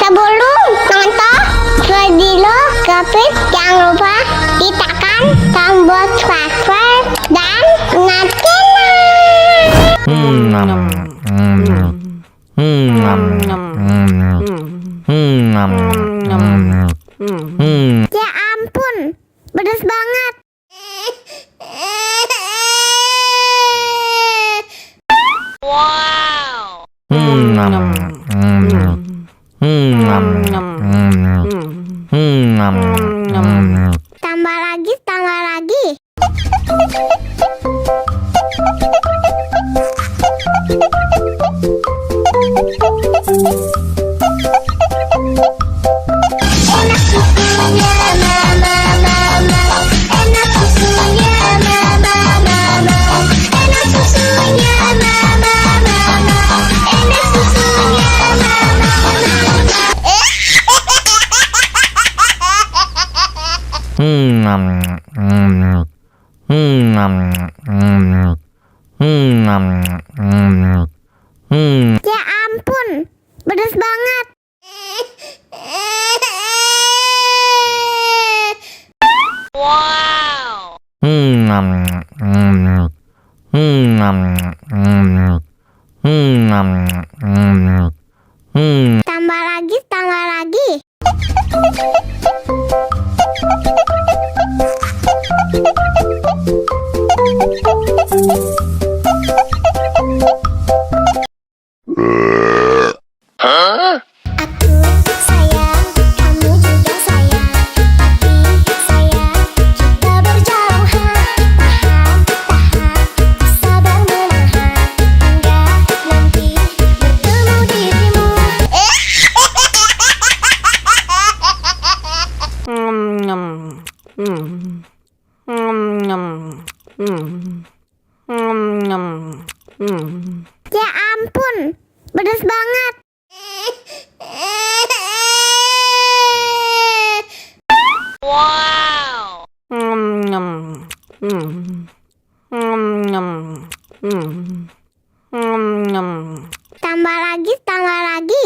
Sebelum nonton video Kepit, jangan lupa ditekan tombol subscribe dan ya ampun, pedas banget. Wow. Tambah lagi, tambah lagi. Enak susunya mama, enak susunya mama, enak susunya mama, enak susunya ya ampun, pedas banget. Wow. Tambah lagi, tambah lagi. Aku sayang, kamu juga sayang, tapi sayang kita berjauhan. Tahan, sabar menahan hingga nanti bertemu dirimu. Ya ampun, pedas banget. Wow. Tambah lagi, tambah lagi.